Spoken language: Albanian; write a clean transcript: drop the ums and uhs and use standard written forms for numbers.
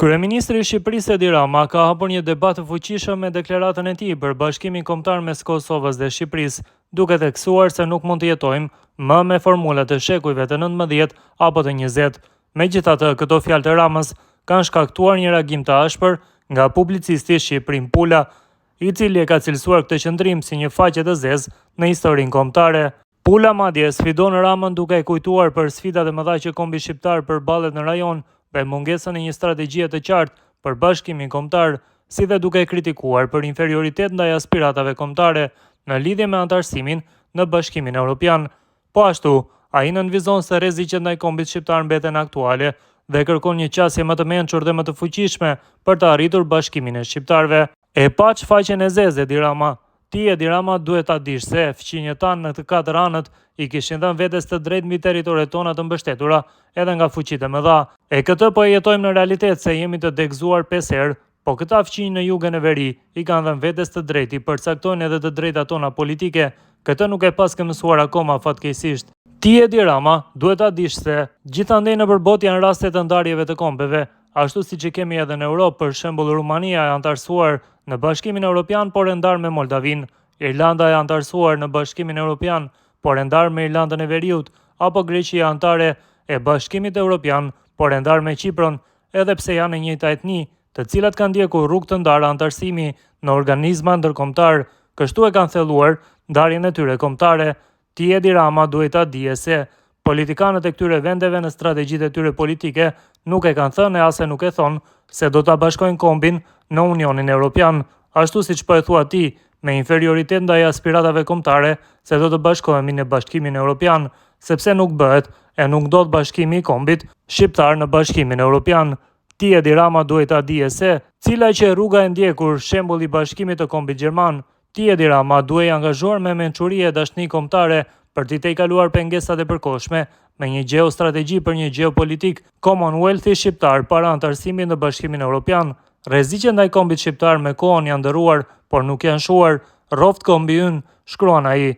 Kryeministri i Shqipërisë Edi Rama ka hapur një debat të fuqishëm me deklaratën e tij për bashkimin kombëtar mes Kosovës dhe Shqipërisë, duke theksuar se nuk mund të jetojmë më me formulat e shekujve të 19 apo të 20. Megjithatë, këto fjalë të Ramës kanë shkaktuar një reagim të ashpër nga publicisti Shqiprim Pula, i cili e ka cilësuar këtë qëndrim si një faqe të zezë në historinë kombëtare. Pula madje sfidon Ramën duke e kujtuar për sfidat e mëdha që kombi shqiptar përballet në rajon, për mungesën e një strategjie të qartë për bashkimin kombëtar, si dhe duke e kritikuar për inferioritet ndaj aspiratave kombëtare në lidhje me antarësimin në Bashkimin Evropian. Po ashtu, ai nënvizon se rreziqet ndaj kombit shqiptar mbeten aktuale dhe kërkon një qasje më të mençur dhe më të fuqishme për të arritur bashkimin e shqiptarëve. E pa faqen e zezë Edi Rama. Ti Edi Rama duhet ta dish se fqinjët tanë në të 4 anët i kishin dhënë vetes të drejtë mbi territoret tona të mbështetura edhe nga fuqitë e mëdha. E këtë po e jetojmë në realitet se jemi të degëzuar 5 herë, po këta fqinjë në jugën e veri i kanë dhënë vetes të drejtë i përcaktojnë edhe të drejtat tona politike. Këtë nuk e paske mësuar akoma fatkeqësisht. Ti Edi Rama duhet ta dish se gjithandej nëpër botë janë raste të ndarjeve të kombeve, ashtu siç e kemi edhe në Europë, për shembull Rumania e antarësuar në Bashkimin Evropian por e ndarë me Moldavin, Irlanda e antarësuar në Bashkimin Evropian por e ndarë me Irlandën e Veriut, apo Greqia antare e Bashkimit Evropian por e ndarë me Kipron, edhe pse janë e njëjta etni, të cilat kanë ndjekur rrugë të ndarë antarësimi në organizma ndërkombëtar, kështu e kanë thelluar ndarjen e tyre kombëtare. Ti Edi Rama duhet ta dije se politikanët e këtyre vendeve në strategjitë e tyre politike nuk e kanë thënë e as e nuk e thonë se do ta bashkojnë kombin në Unionin Evropian, ashtu siç po e thua ti, me inferioritet ndaj aspiratave kombëtare se do të bashkohemi në Bashkimin Evropian, sepse nuk bëhet e nuk do të bashkimi i kombit shqiptar në Bashkimin Evropian. Ti Edi Rama duhet ta dije se cila që rruga e ndjekur shembulli i bashkimit të kombit gjerman. Ti Edi Rama duhet i angazhuar me mençuri e dashni kombëtare për të tejkaluar pengesat e përkohshme me një geostrategji për një geopolitik Commonwealthi shqiptar para antarësimit në Bashkimin Evropian. Rreziqet ndaj kombit shqiptar me kohën janë ndëruar, por nuk janë shuar. Rroft kombi ynë, shkruan ai.